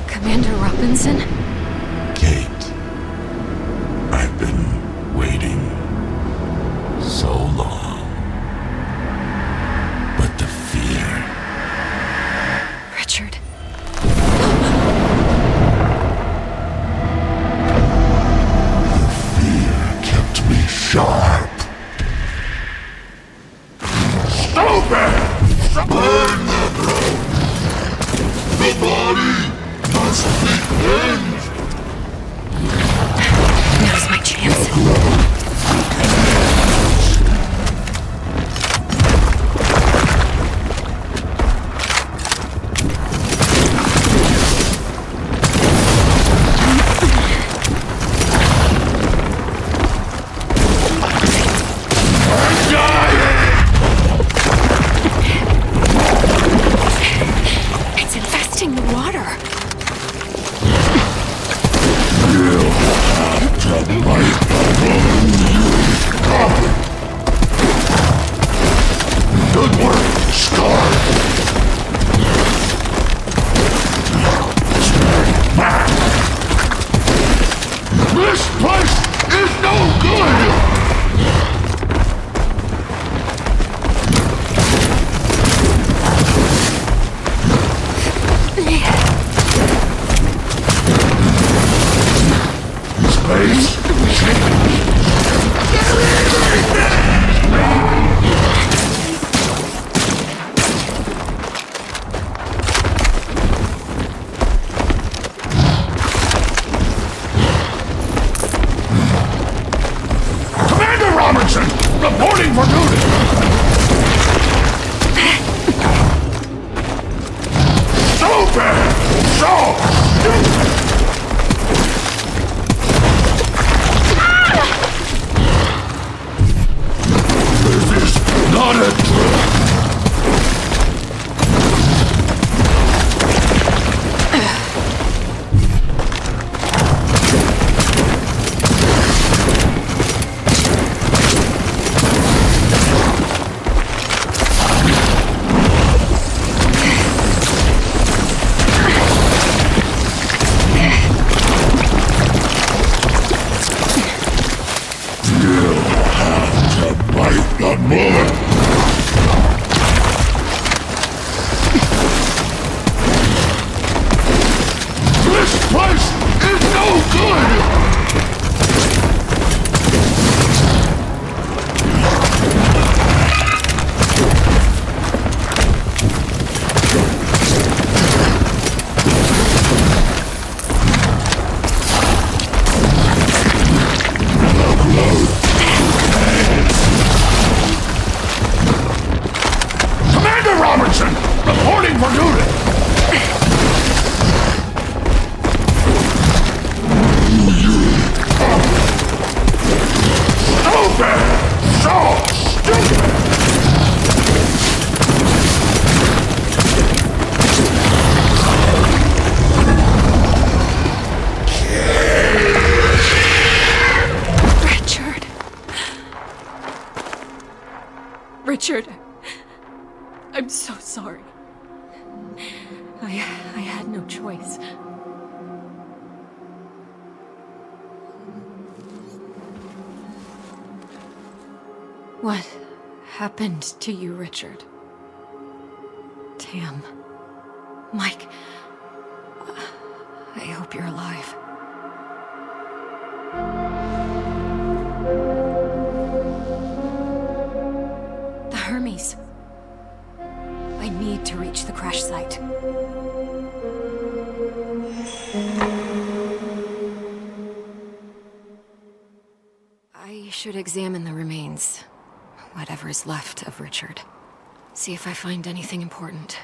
Commander Robinson? Kate, I've been waiting so long. But the fear... Richard. The fear kept me sharp. Stupid! Burn the growth! The body must be cleansed! Now's my chance. It's infesting the water. Good work, Scar! This place is no good! Space! Commander Robinson! Reporting for duty! Stupid! So stupid! This is not a drill! You'll have to bite the bullet! This place is no good! Commander Robertson, reporting for duty! Stupid! So stupid! Richard. Richard. I'm so sorry. I had no choice. What happened to you, Richard? Tam. Mike. I hope you're alive. I need to reach the crash site. I should examine the remains. Whatever is left of Richard. See if I find anything important.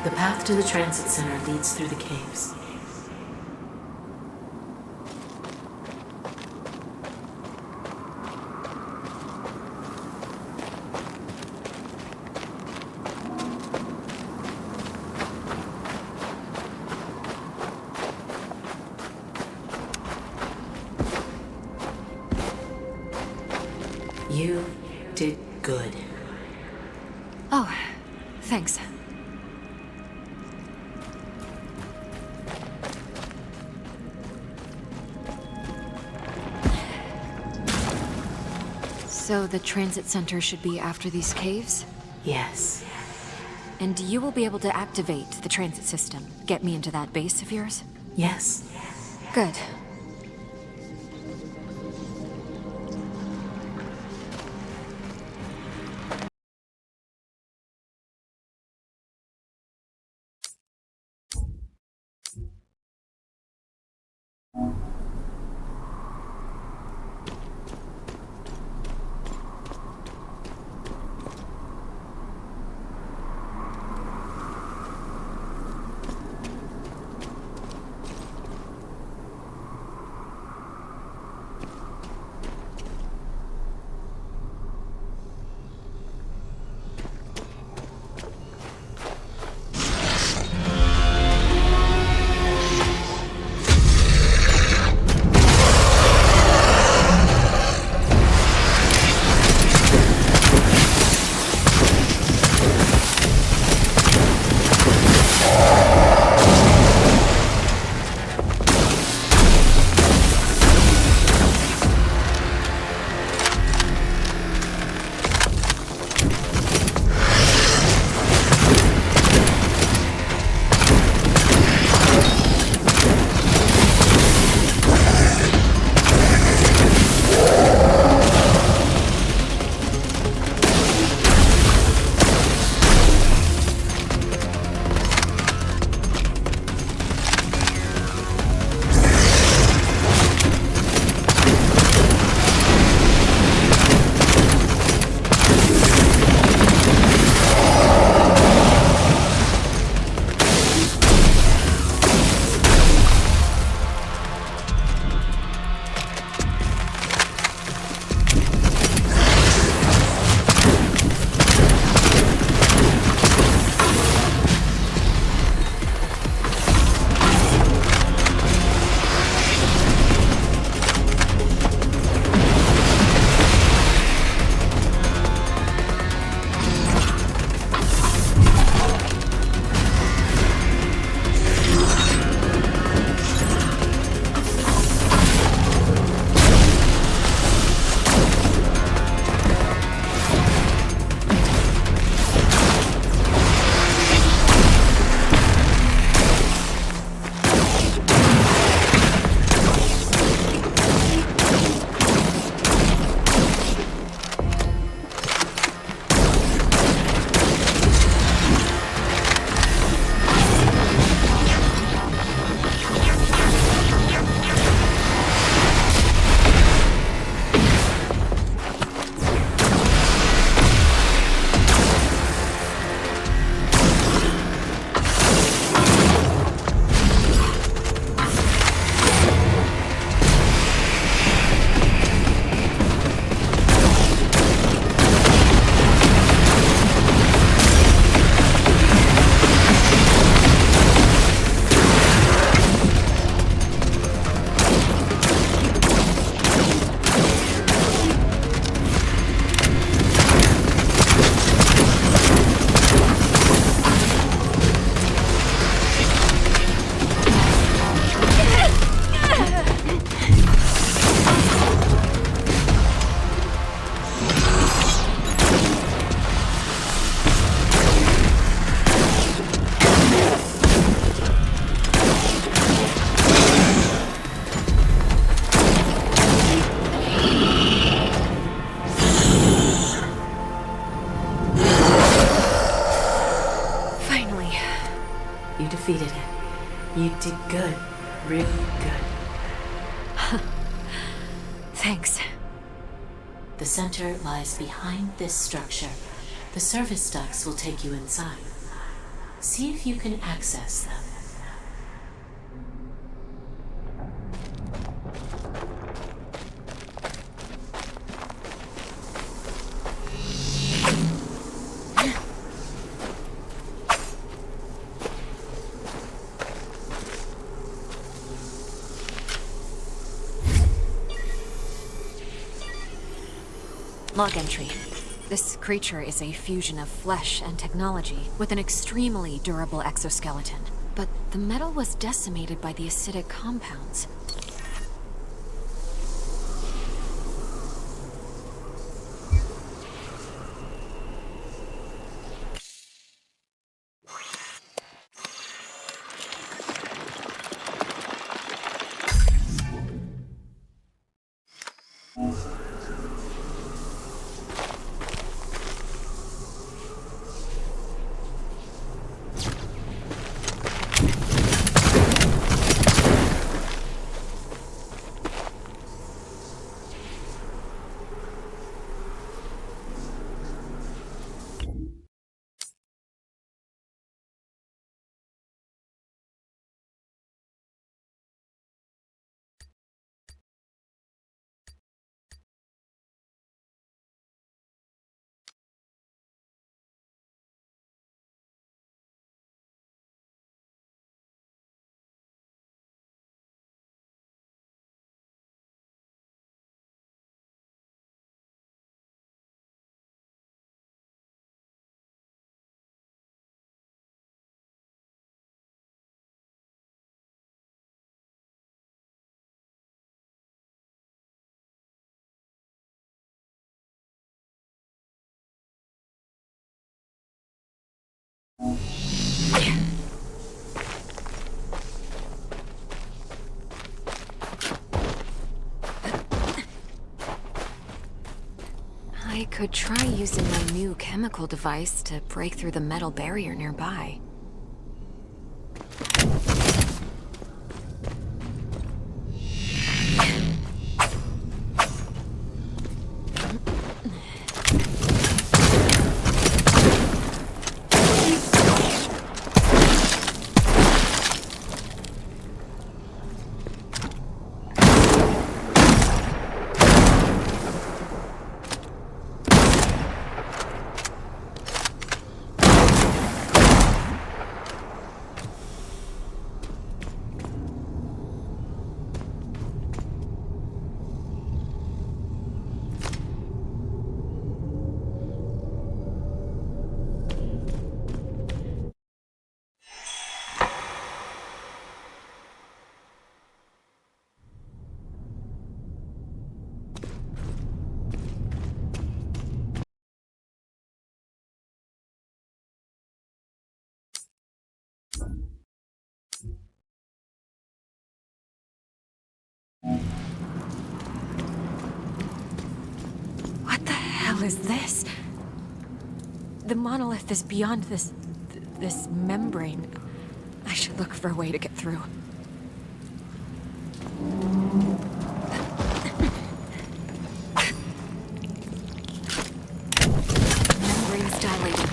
The path to the transit center leads through the caves. You did good. Oh, thanks. So the transit center should be after these caves? Yes. And you will be able to activate the transit system, get me into that base of yours? Yes. Good. defeated it. You did good. Really good. Thanks. The center lies behind this structure. The service ducts will take you inside. See if you can access them. Log entry. This creature is a fusion of flesh and technology, with an extremely durable exoskeleton. But the metal was decimated by the acidic compounds. I could try using my new chemical device to break through the metal barrier nearby. What the hell is this? The monolith is beyond this membrane. I should look for a way to get through. Membrane's dilating.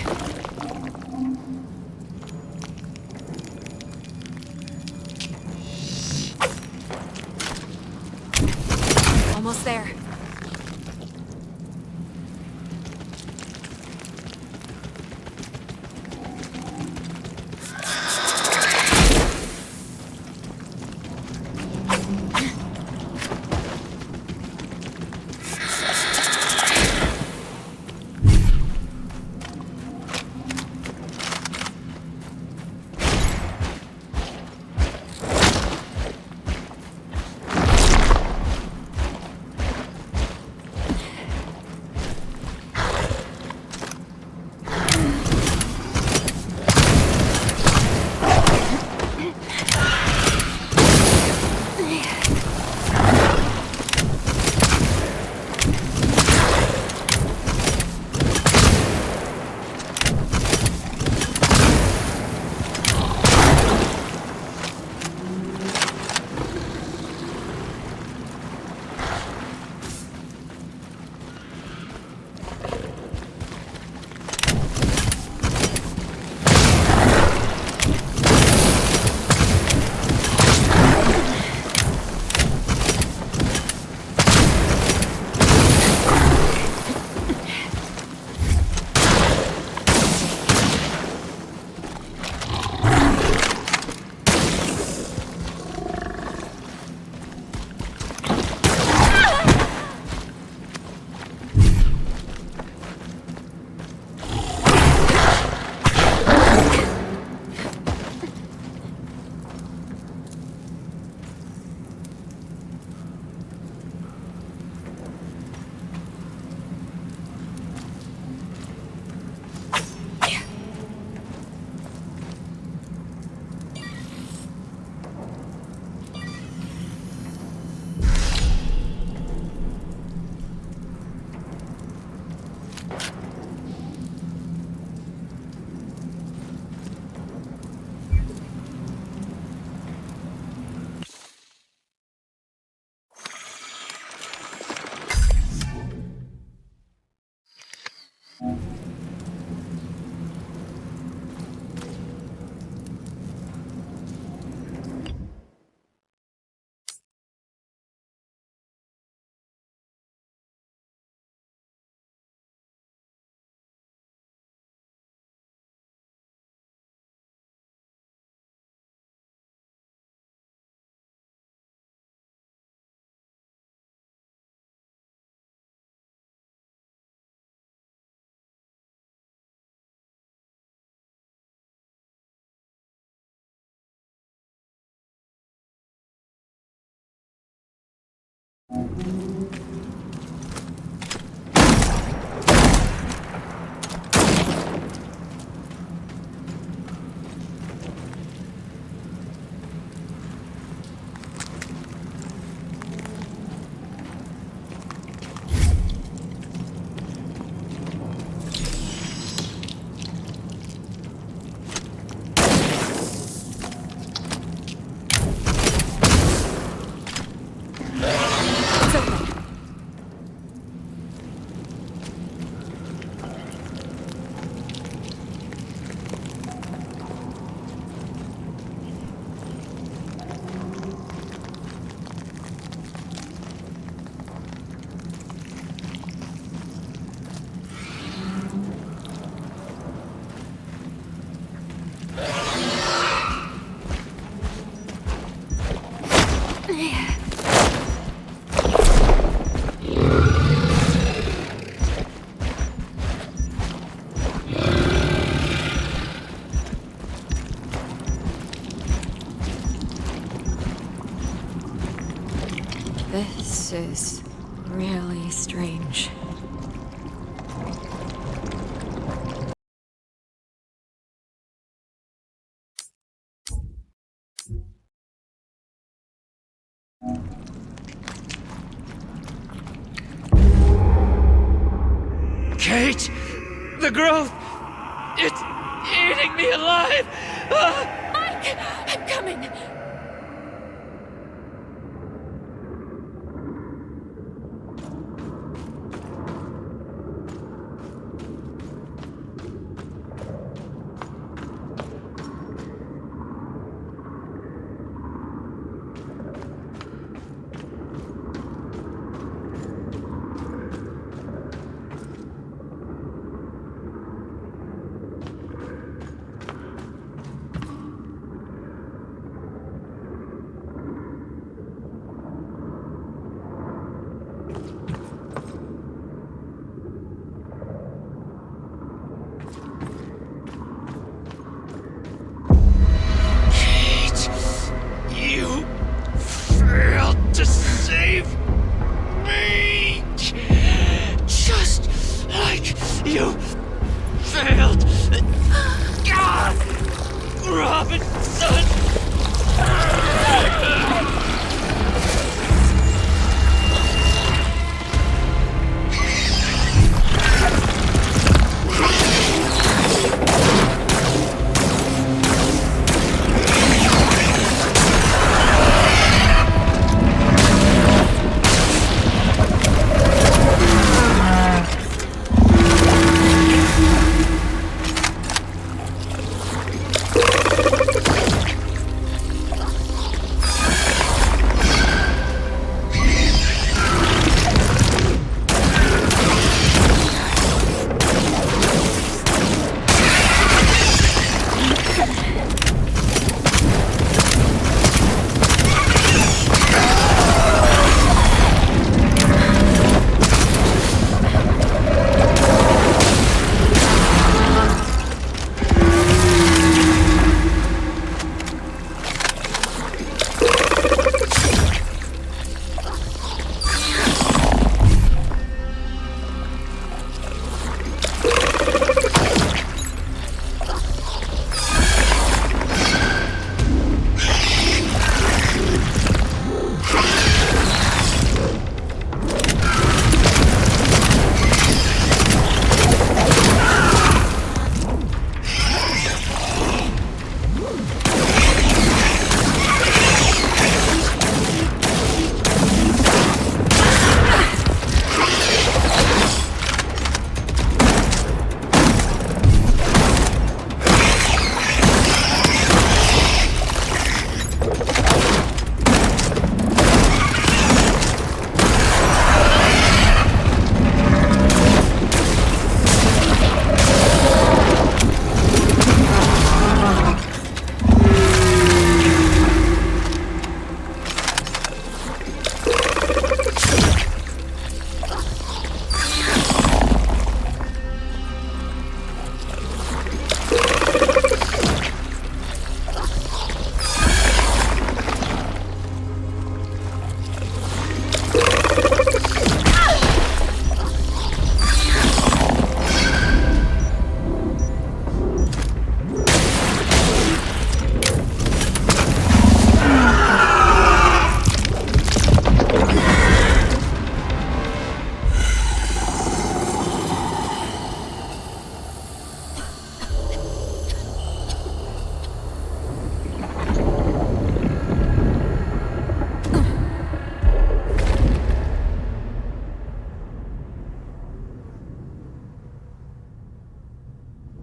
Almost there. This is really strange. Kate! The growth! It's eating me alive! Mike! I'm coming!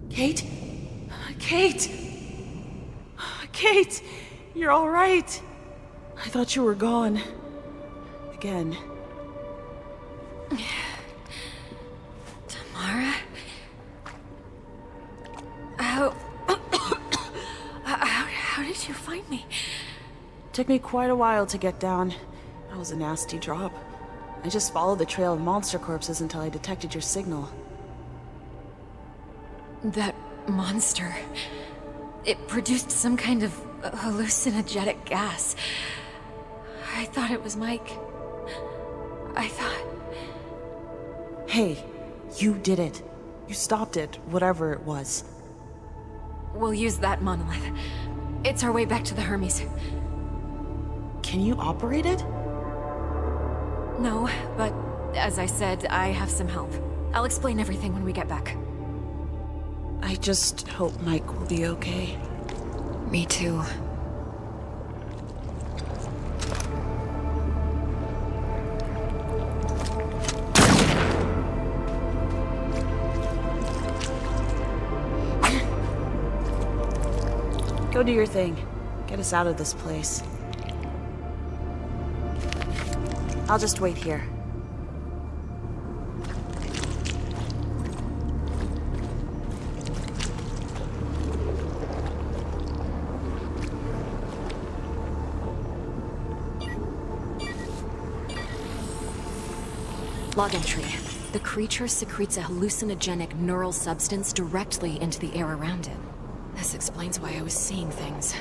Kate? Kate! Kate! You're alright! I thought you were gone. Again. Tamara? How did you find me? Took me quite a while to get down. That was a nasty drop. I just followed the trail of monster corpses until I detected your signal. That monster. It produced some kind of hallucinogenic gas. I thought it was Mike. I thought... Hey, you did it. You stopped it, whatever it was. We'll use that monolith. It's our way back to the Hermes. Can you operate it? No, but as I said, I have some help. I'll explain everything when we get back. I just hope Mike will be okay. Me too. Go do your thing. Get us out of this place. I'll just wait here. Log entry. The creature secretes a hallucinogenic neural substance directly into the air around it. This explains why I was seeing things.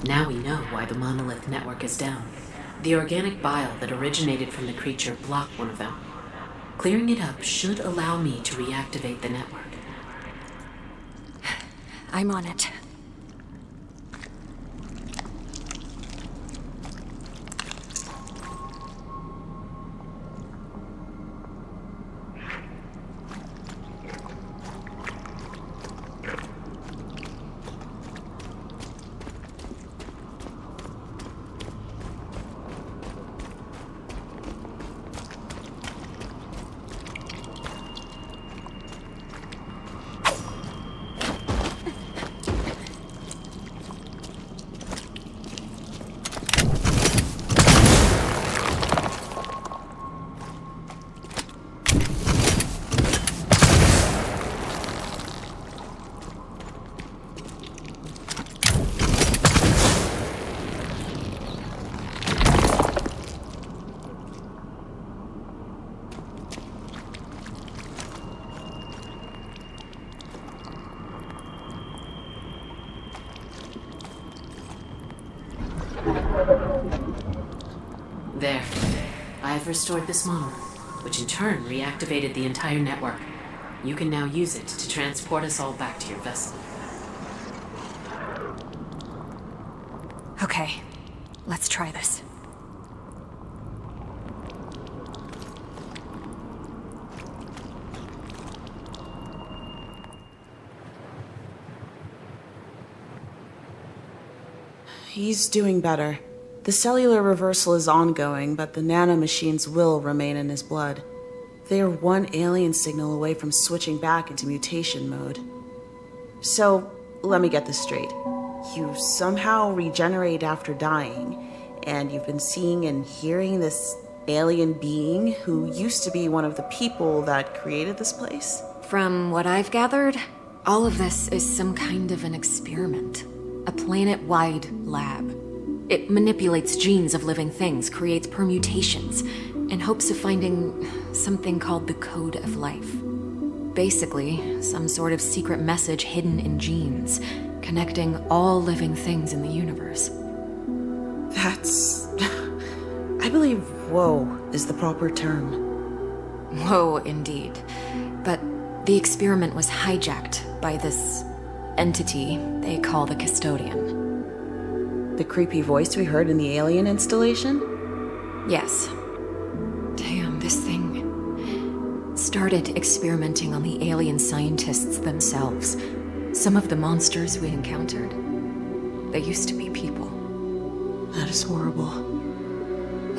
Now we know why the monolith network is down. The organic bile that originated from the creature blocked one of them. Clearing it up should allow me to reactivate the network. I'm on it. There. I've restored this monolith, which in turn reactivated the entire network. You can now use it to transport us all back to your vessel. Okay, let's try this. He's doing better. The cellular reversal is ongoing, but the nanomachines will remain in his blood. They are one alien signal away from switching back into mutation mode. So, let me get this straight. You somehow regenerate after dying, and you've been seeing and hearing this alien being who used to be one of the people that created this place? From what I've gathered, all of this is some kind of an experiment. A planet-wide lab. It manipulates genes of living things, creates permutations, in hopes of finding something called the Code of Life. Basically, some sort of secret message hidden in genes, connecting all living things in the universe. That's... I believe woe is the proper term. Whoa, indeed. But the experiment was hijacked by this entity they call the Custodian. The creepy voice we heard in the alien installation? Yes. Damn, this thing started experimenting on the alien scientists themselves. Some of the monsters we encountered, they used to be people. That is horrible.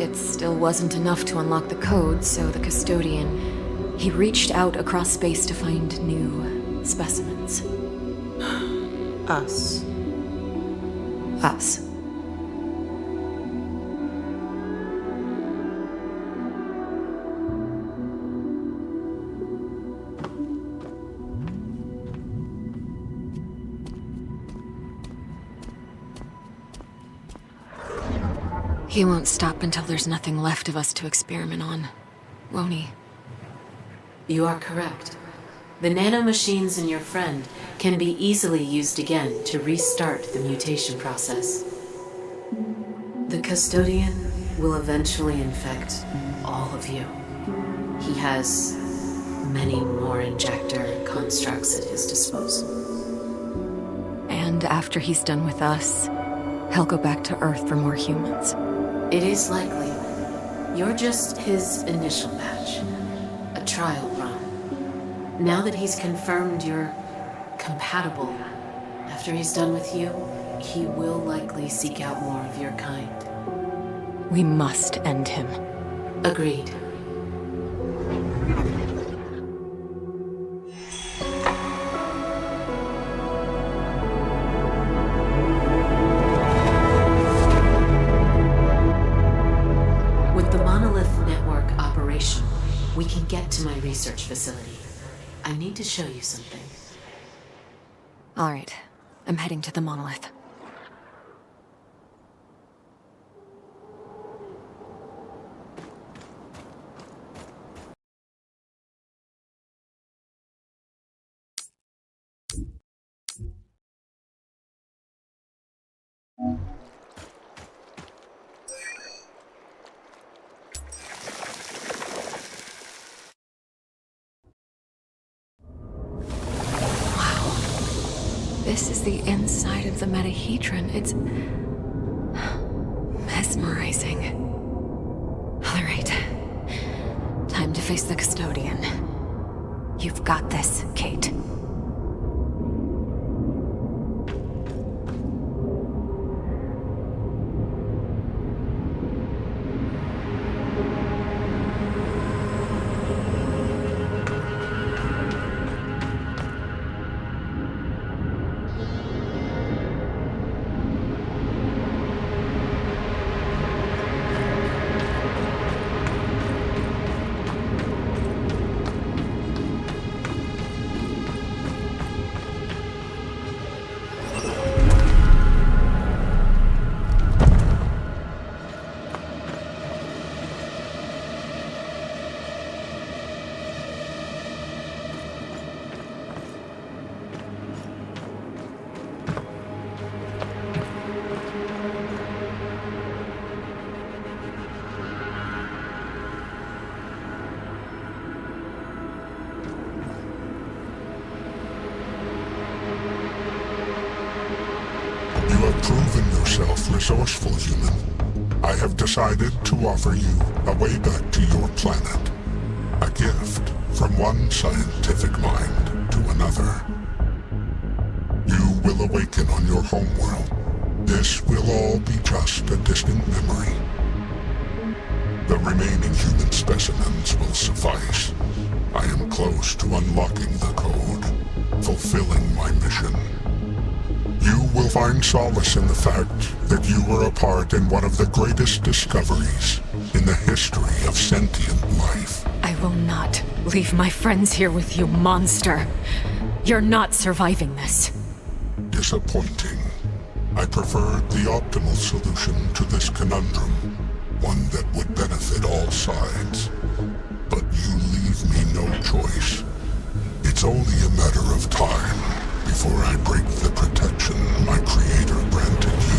It still wasn't enough to unlock the code, so the Custodian, he reached out across space to find new specimens. Us. Us. He won't stop until there's nothing left of us to experiment on, won't he? You are correct. The nanomachines in your friend can be easily used again to restart the mutation process. The Custodian will eventually infect all of you. He has many more injector constructs at his disposal. And after he's done with us, he'll go back to Earth for more humans. It is likely. You're just his initial batch. A trial run. Now that he's confirmed you're compatible, after he's done with you, he will likely seek out more of your kind. We must end him. Agreed. We can get to my research facility. I need to show you something. All right. I'm heading to the monolith. This is the inside of the metahedron. It's mesmerizing. All right. Time to face the Custodian. You've got this, Kate. Proven yourself resourceful, human. I have decided to offer you a way back to your planet. A gift from one scientific mind to another. You will awaken on your homeworld. This will all be just a distant memory. The remaining human specimens will suffice. I am close to unlocking the code, fulfilling my mission. You will find solace in the fact that you were a part in one of the greatest discoveries in the history of sentient life. I will not leave my friends here with you, monster. You're not surviving this. Disappointing. I preferred the optimal solution to this conundrum, one that would benefit all sides. But you leave me no choice. It's only a matter of time before I break the protection my creator granted you.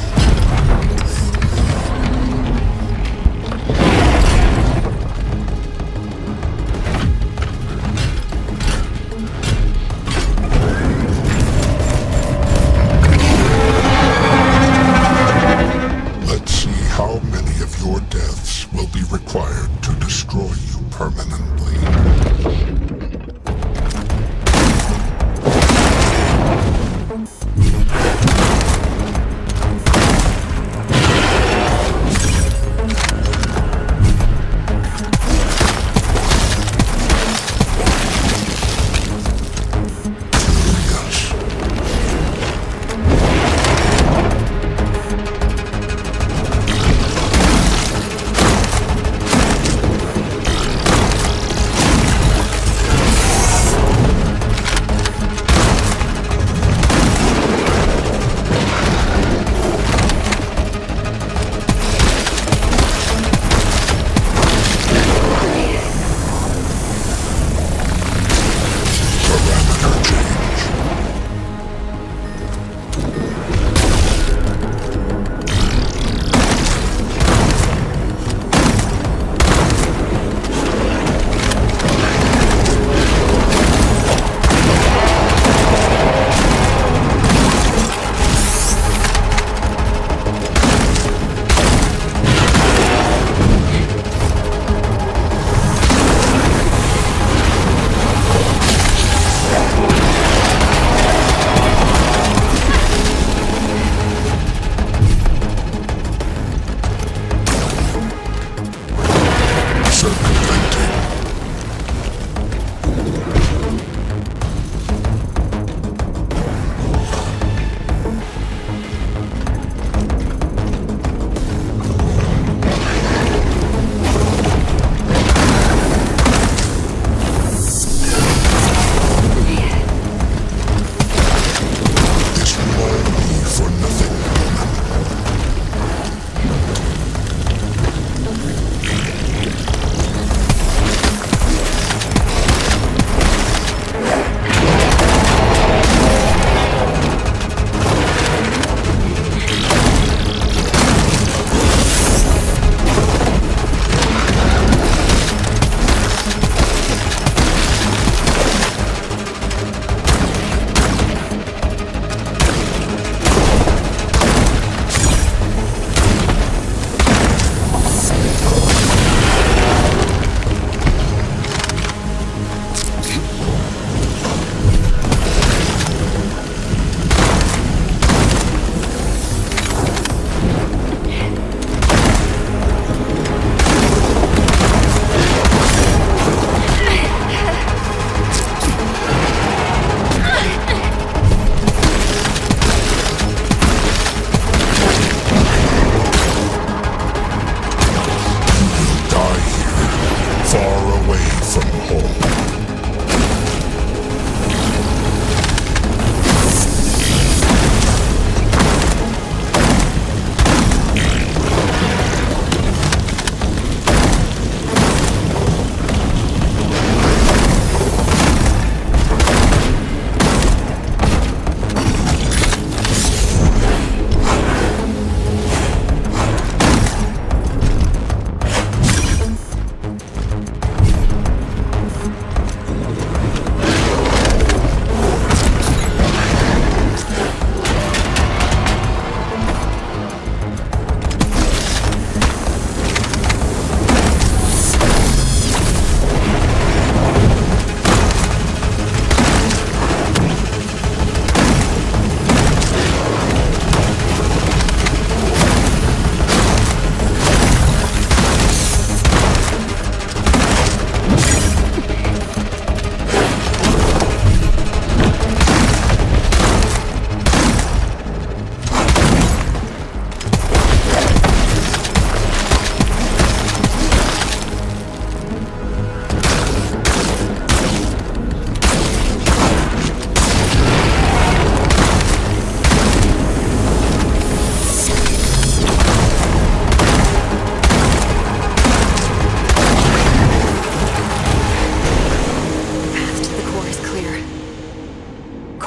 Let's see how many of your deaths will be required to destroy you permanently.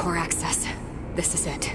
core access. This is it.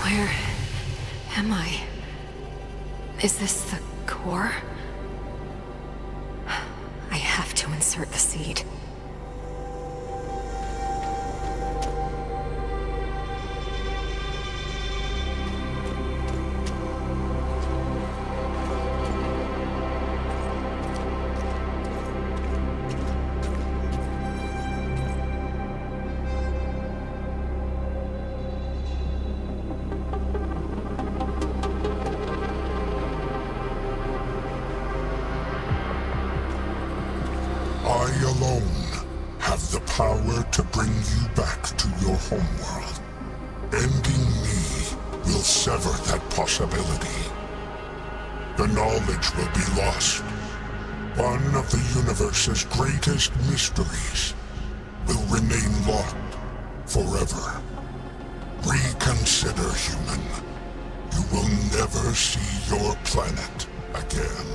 Where am I? Is this the core? I have to insert the seed. I alone have the power to bring you back to your homeworld. Ending me will sever that possibility. The knowledge will be lost. One of the universe's greatest mysteries will remain locked forever. Reconsider, human. You will never see your planet again.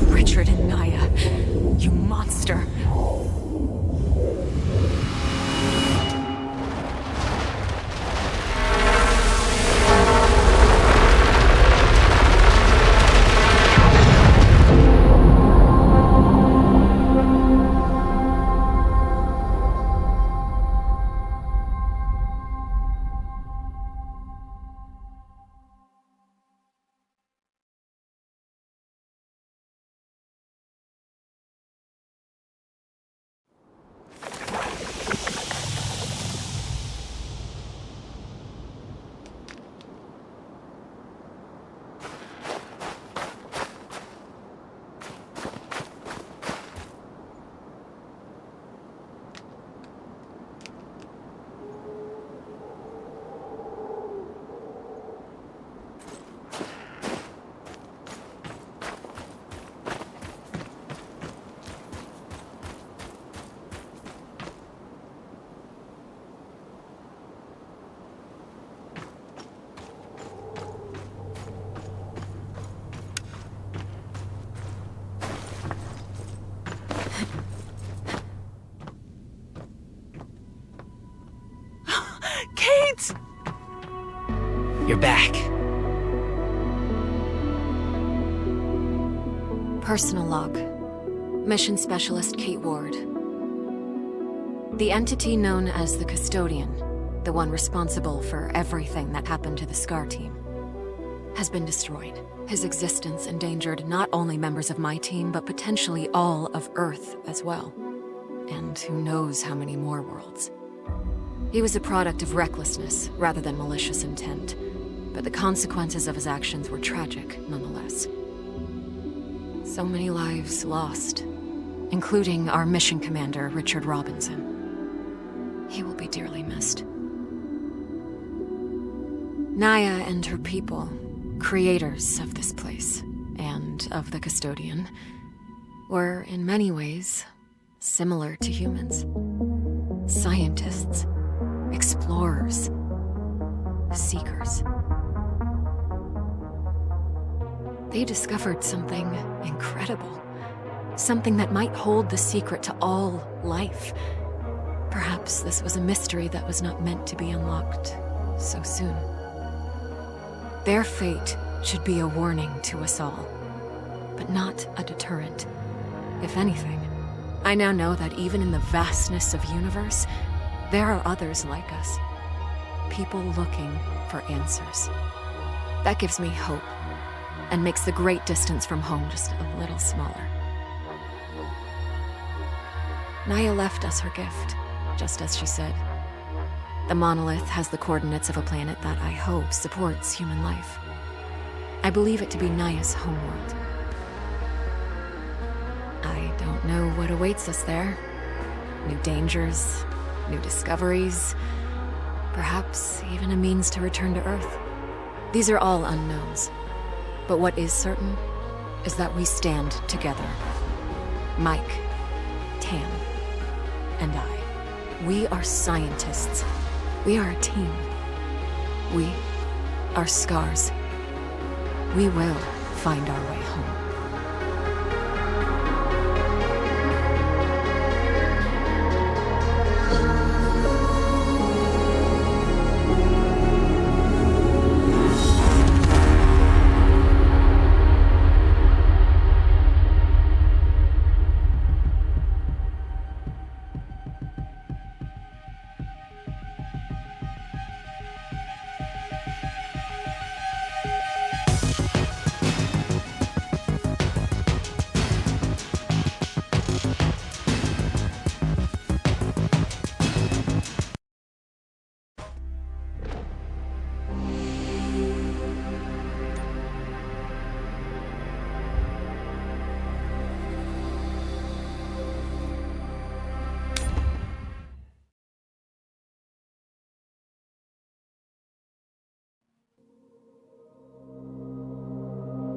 Richard and Naya, you monster. back. Personal log. Mission Specialist Kate Ward. The entity known as the Custodian, the one responsible for everything that happened to the SCAR team, has been destroyed. His existence endangered not only members of my team, but potentially all of Earth as well. And who knows how many more worlds. He was a product of recklessness rather than malicious intent, but the consequences of his actions were tragic nonetheless. So many lives lost, including our mission commander, Richard Robinson. He will be dearly missed. Naya and her people, creators of this place, and of the Custodian, were in many ways similar to humans. Scientists, explorers, seekers. They discovered something incredible. Something that might hold the secret to all life. Perhaps this was a mystery that was not meant to be unlocked so soon. Their fate should be a warning to us all, but not a deterrent. If anything, I now know that even in the vastness of universe, there are others like us. People looking for answers. That gives me hope, and makes the great distance from home just a little smaller. Naya left us her gift, just as she said. The monolith has the coordinates of a planet that I hope supports human life. I believe it to be Naya's homeworld. I don't know what awaits us there. New dangers, new discoveries, perhaps even a means to return to Earth. These are all unknowns. But what is certain is that we stand together. Mike, Tam, and I. We are scientists. We are a team. We are scars. We will find our way home.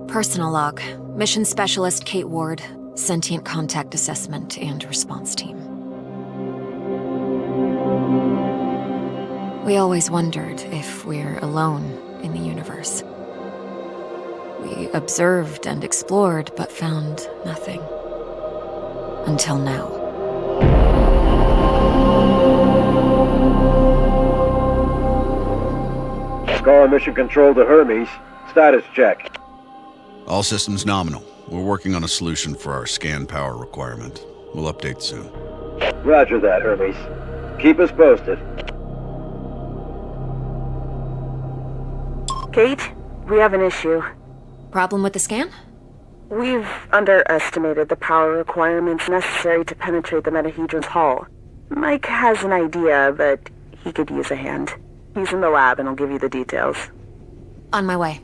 Personal log. Mission Specialist Kate Ward. Sentient Contact Assessment and Response Team. We always wondered if we're alone in the universe. We observed and explored, but found nothing. Until now. Scar Mission Control to Hermes. Status check. All systems nominal. We're working on a solution for our scan power requirement. We'll update soon. Roger that, Hermes. Keep us posted. Kate, we have an issue. Problem with the scan? We've underestimated the power requirements necessary to penetrate the metahedron's hull. Mike has an idea, but he could use a hand. He's in the lab and I'll give you the details. On my way.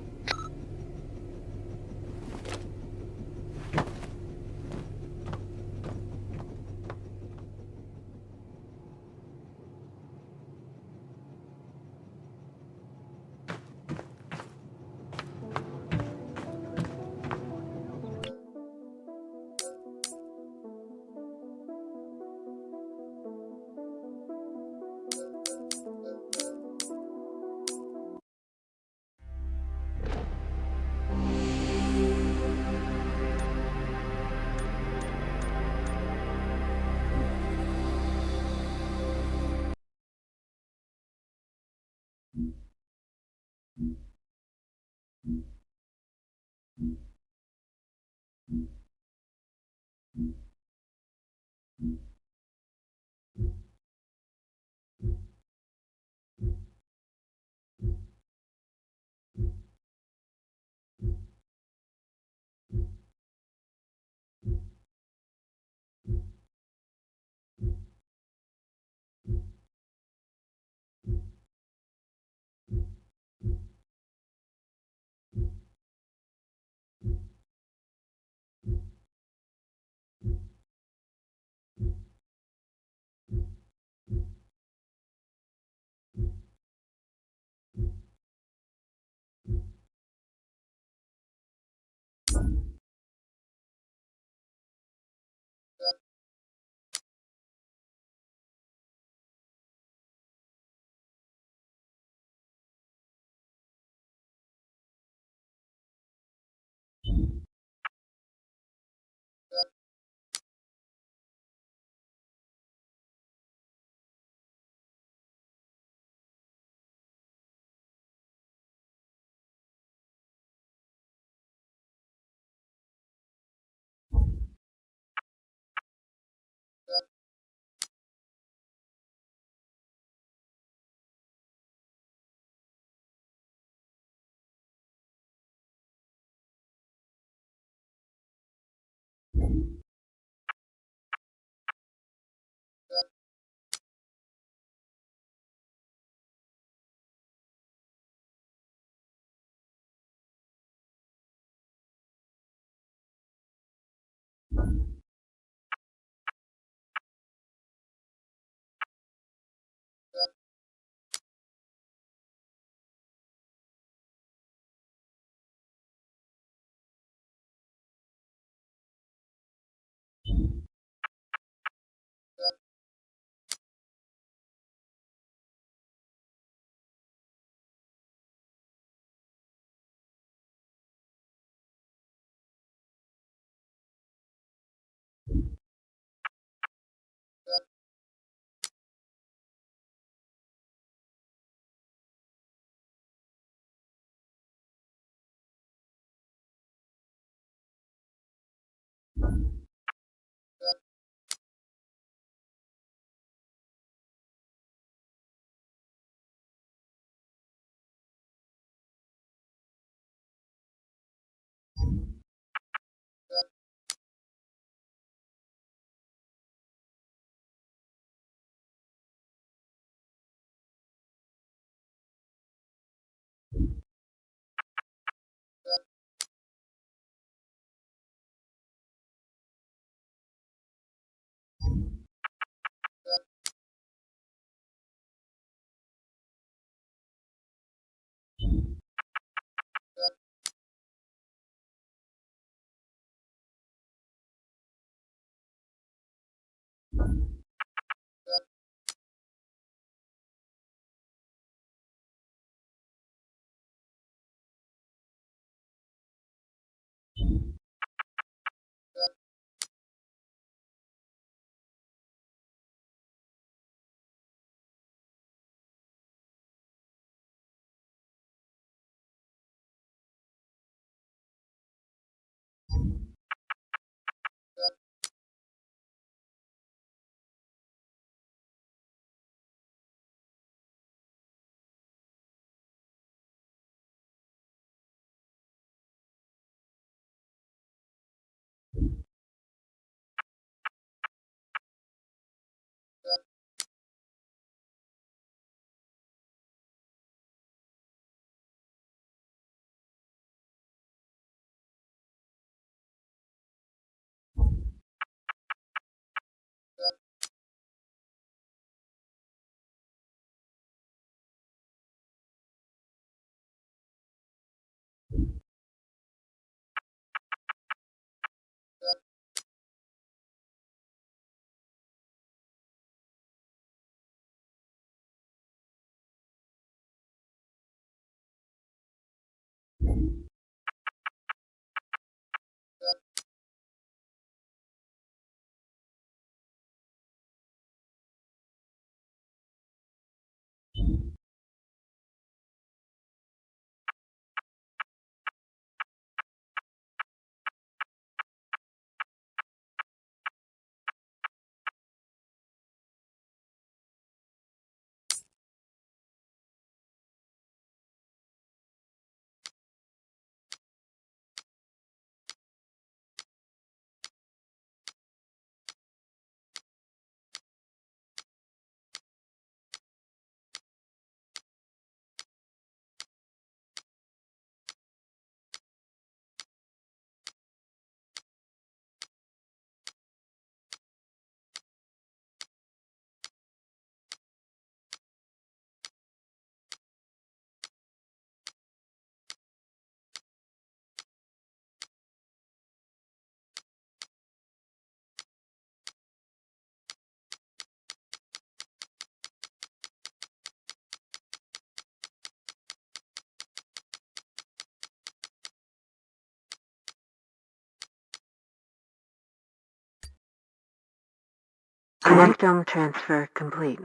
Connectome transfer complete.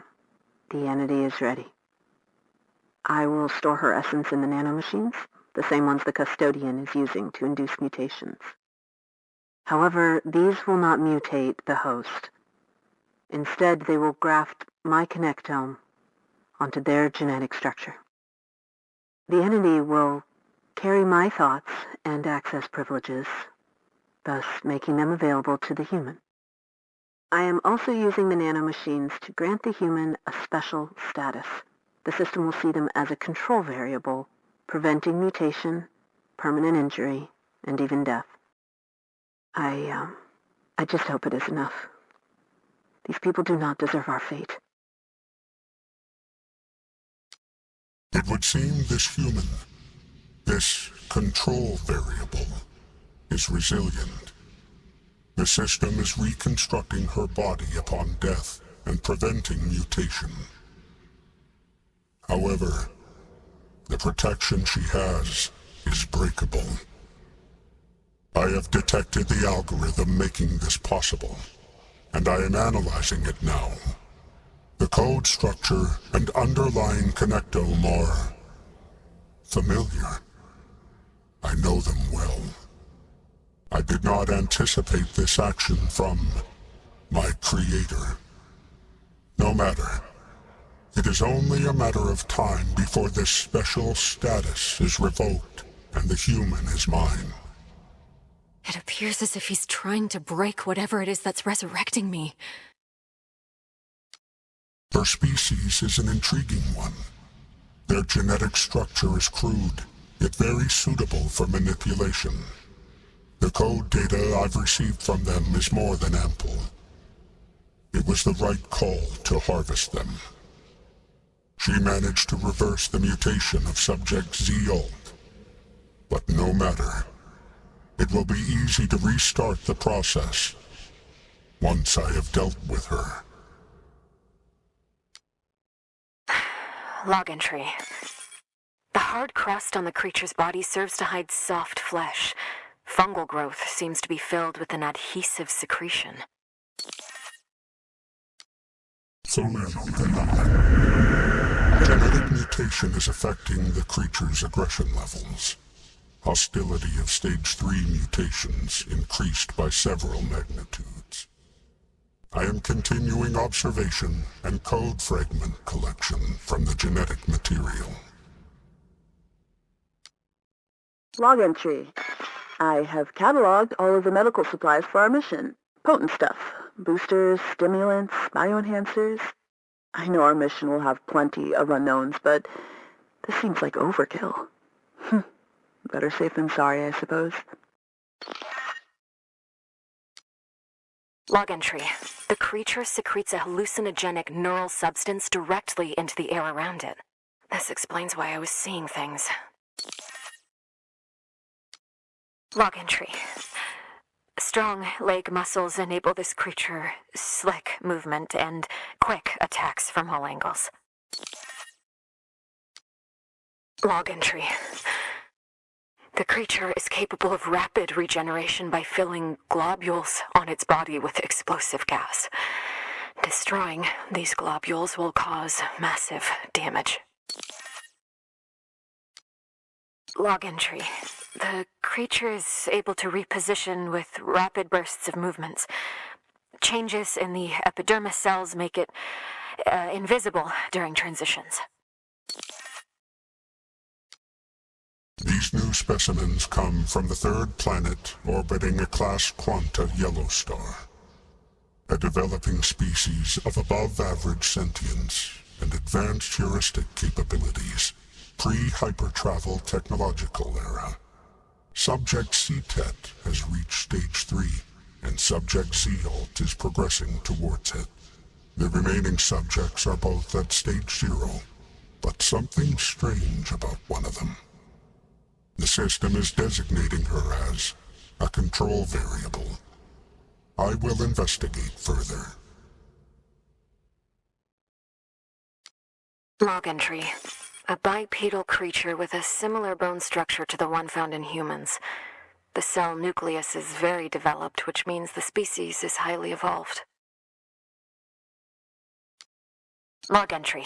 The entity is ready. I will store her essence in the nanomachines, the same ones the custodian is using to induce mutations. However, these will not mutate the host. Instead, they will graft my connectome onto their genetic structure. The entity will carry my thoughts and access privileges, thus making them available to the human. I am also using the nanomachines to grant the human a special status. The system will see them as a control variable, preventing mutation, permanent injury, and even death. I just hope it is enough. These people do not deserve our fate. It would seem this human, this control variable, is resilient. The system is reconstructing her body upon death and preventing mutation. However, the protection she has is breakable. I have detected the algorithm making this possible, and I am analyzing it now. The code structure and underlying connectome are familiar. I know them well. I did not anticipate this action from my creator. No matter. It is only a matter of time before this special status is revoked and the human is mine. It appears as if he's trying to break whatever it is that's resurrecting me. Her species is an intriguing one. Their genetic structure is crude, yet very suitable for manipulation. The code data I've received from them is more than ample. It was the right call to harvest them. She managed to reverse the mutation of Subject Z-Alt. But no matter. It will be easy to restart the process once I have dealt with her. Log entry. The hard crust on the creature's body serves to hide soft flesh. Fungal growth seems to be filled with an adhesive secretion. So now, genetic mutation is affecting the creature's aggression levels. Hostility of Stage 3 mutations increased by several magnitudes. I am continuing observation and code fragment collection from the genetic material. Log entry. I have cataloged all of the medical supplies for our mission. Potent stuff. Boosters, stimulants, bioenhancers. I know our mission will have plenty of unknowns, but this seems like overkill. Better safe than sorry, I suppose. Log entry. The creature secretes a hallucinogenic neural substance directly into the air around it. This explains why I was seeing things. Log entry. Strong leg muscles enable this creature slick movement and quick attacks from all angles. Log entry. The creature is capable of rapid regeneration by filling globules on its body with explosive gas. Destroying these globules will cause massive damage. Log entry. The creature is able to reposition with rapid bursts of movements. Changes in the epidermis cells make it invisible during transitions. These new specimens come from the third planet orbiting a class Quanta yellow star. A developing species of above-average sentience and advanced heuristic capabilities. Pre-hypertravel technological era. Subject C-Tet has reached Stage 3, and Subject Z-Alt is progressing towards it. The remaining subjects are both at Stage 0, but something strange about one of them. The system is designating her as a control variable. I will investigate further. Log entry. A bipedal creature with a similar bone structure to the one found in humans. The cell nucleus is very developed, which means the species is highly evolved. Log entry.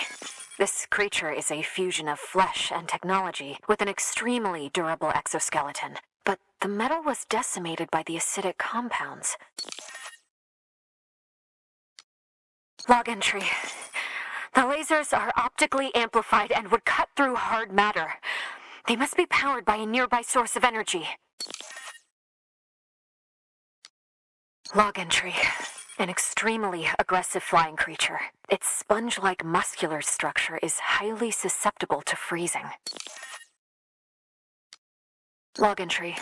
This creature is a fusion of flesh and technology with an extremely durable exoskeleton, but the metal was decimated by the acidic compounds. Log entry. The lasers are optically amplified and would cut through hard matter. They must be powered by a nearby source of energy. Log entry. An extremely aggressive flying creature. Its sponge-like muscular structure is highly susceptible to freezing. Log entry.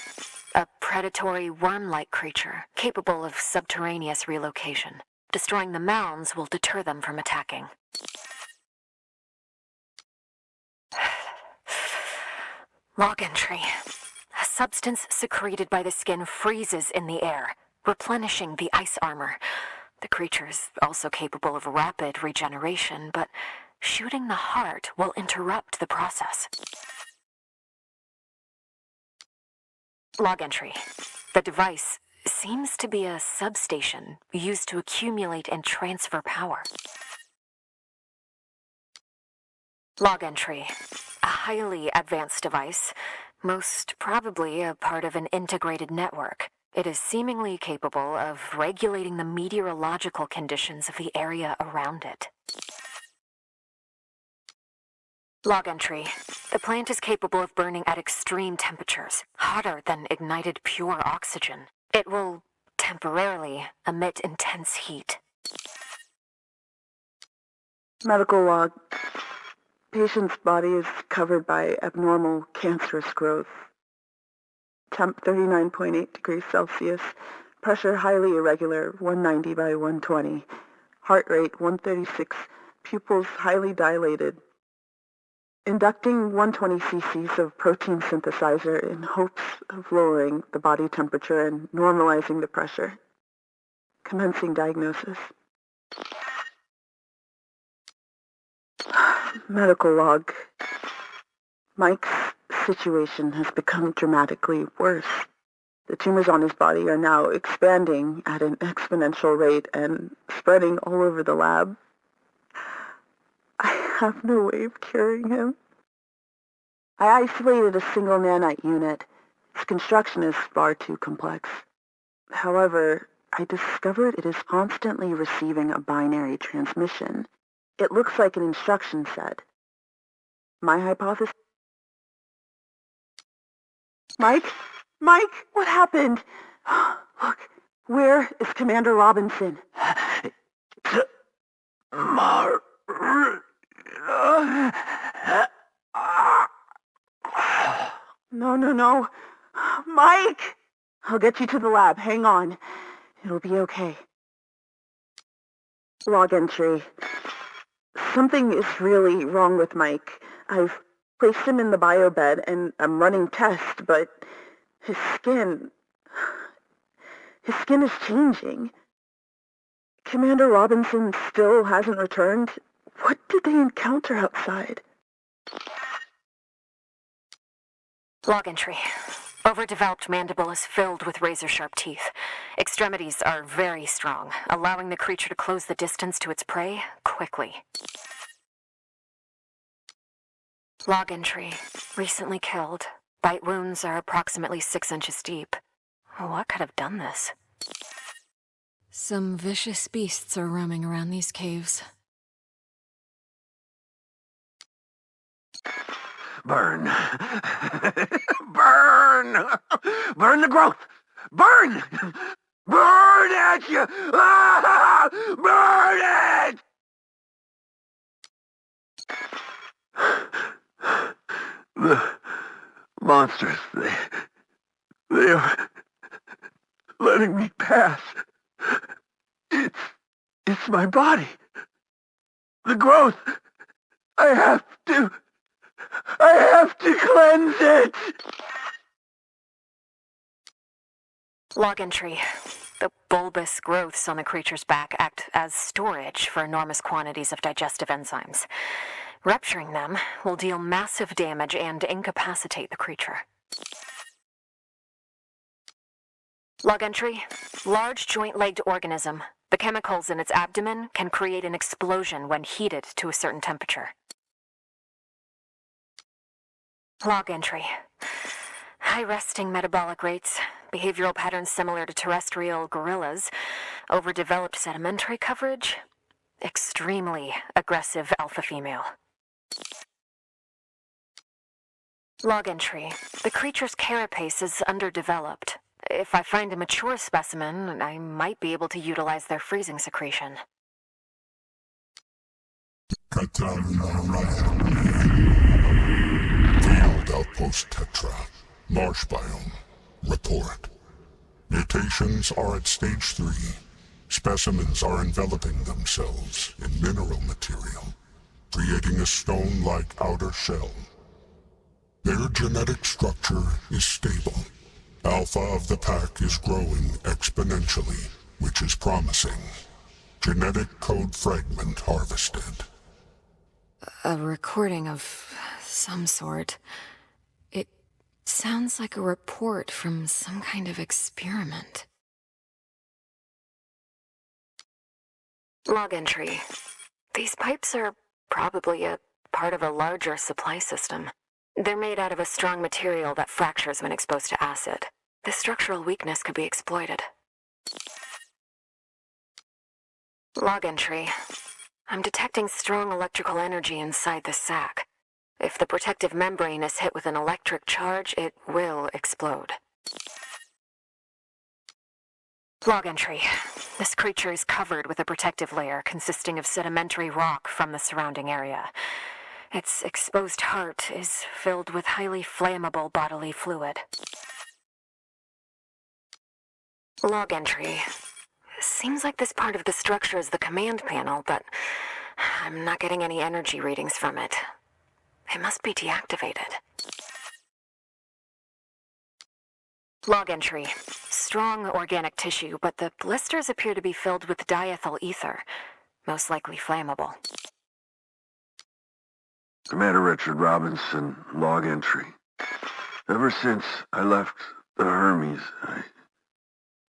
A predatory worm-like creature capable of subterraneous relocation. Destroying the mounds will deter them from attacking. Log entry. A substance secreted by the skin freezes in the air, replenishing the ice armor. The creature is also capable of rapid regeneration, but shooting the heart will interrupt the process. Log entry. The device seems to be a substation used to accumulate and transfer power. Log entry. A highly advanced device, most probably a part of an integrated network. It is seemingly capable of regulating the meteorological conditions of the area around it. Log entry. The plant is capable of burning at extreme temperatures, hotter than ignited pure oxygen. It will temporarily emit intense heat. Medical log. Patient's body is covered by abnormal cancerous growth. Temp 39.8 degrees Celsius. Pressure highly irregular, 190 by 120. Heart rate 136. Pupils highly dilated. Inducting 120 cc's of protein synthesizer in hopes of lowering the body temperature and normalizing the pressure. Commencing diagnosis. Medical log. Mike's situation has become dramatically worse. The tumors on his body are now expanding at an exponential rate and spreading all over the lab. I have no way of curing him. I isolated a single nanite unit. Its construction is far too complex. However, I discovered it is constantly receiving a binary transmission. It looks like an instruction set. My hypothesis... Mike? Mike, what happened? Look, where is Commander Robinson? No. Mike! I'll get you to the lab. Hang on. It'll be okay. Log entry. Something is really wrong with Mike. I've placed him in the biobed and I'm running tests, but his skin is changing. Commander Robinson still hasn't returned. What did they encounter outside? Log entry. Overdeveloped mandible is filled with razor-sharp teeth. Extremities are very strong, allowing the creature to close the distance to its prey quickly. Log entry. Recently killed. Bite wounds are approximately 6 inches deep. What could have done this? Some vicious beasts are roaming around these caves. Burn. Burn! Burn the growth! Burn! Burn at you! Ah! Burn it! The monsters, they are letting me pass. It's my body. The growth. I have to cleanse it! Log entry. The bulbous growths on the creature's back act as storage for enormous quantities of digestive enzymes. Rupturing them will deal massive damage and incapacitate the creature. Log entry. Large joint-legged organism. The chemicals in its abdomen can create an explosion when heated to a certain temperature. Log entry. High resting metabolic rates, behavioral patterns similar to terrestrial gorillas, overdeveloped sedimentary coverage, extremely aggressive alpha female. Log entry. The creature's carapace is underdeveloped. If I find a mature specimen, I might be able to utilize their freezing secretion. Field Outpost Tetra. Marsh biome. Report. Mutations are at stage 3. Specimens are enveloping themselves in mineral material, creating a stone-like outer shell. Their genetic structure is stable. Alpha of the pack is growing exponentially, which is promising. Genetic code fragment harvested. A recording of some sort. It sounds like a report from some kind of experiment. Log entry. These pipes are probably a part of a larger supply system. They're made out of a strong material that fractures when exposed to acid. The structural weakness could be exploited. Log entry. I'm detecting strong electrical energy inside the sac. If the protective membrane is hit with an electric charge, it will explode. Log entry. This creature is covered with a protective layer consisting of sedimentary rock from the surrounding area. Its exposed heart is filled with highly flammable bodily fluid. Log entry. Seems like this part of the structure is the command panel, but I'm not getting any energy readings from it. It must be deactivated. Log entry. Strong organic tissue, but the blisters appear to be filled with diethyl ether, most likely flammable. Commander Richard Robinson, log entry. Ever since I left the Hermes,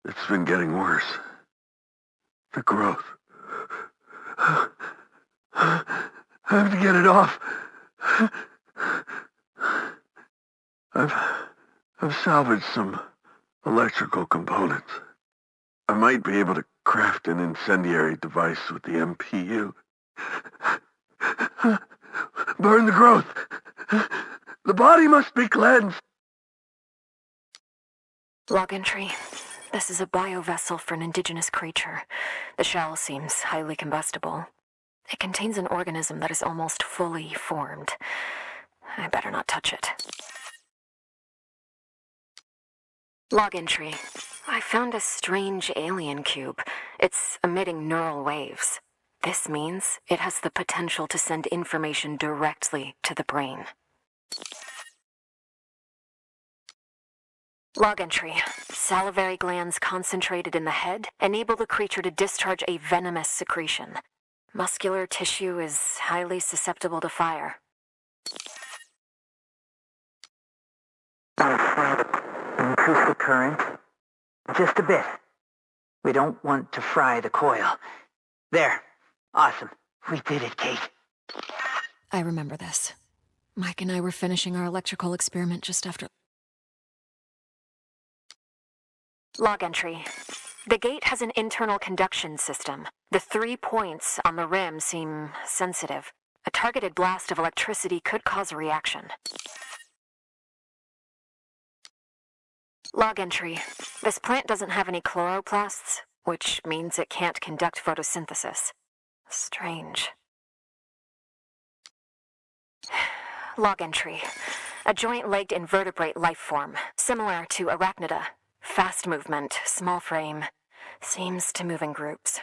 it's been getting worse. The growth. I have to get it off. I've salvaged some electrical components. I might be able to craft an incendiary device with the MPU. Burn the growth. The body must be cleansed. Log entry. This is a biovessel for an indigenous creature. The shell seems highly combustible. It contains an organism that is almost fully formed. I better not touch it. Log entry. I found a strange alien cube. It's emitting neural waves. This means it has the potential to send information directly to the brain. Log entry. Salivary glands concentrated in the head enable the creature to discharge a venomous secretion. Muscular tissue is highly susceptible to fire. Increase the current. Just a bit. We don't want to fry the coil. There. Awesome. We did it, Kate. I remember this. Mike and I were finishing our electrical experiment just after... Log entry. The gate has an internal conduction system. The 3 points on the rim seem sensitive. A targeted blast of electricity could cause a reaction. Log entry. This plant doesn't have any chloroplasts, which means it can't conduct photosynthesis. Strange. Log entry. A joint-legged invertebrate life form, similar to arachnida. Fast movement, small frame. Seems to move in groups.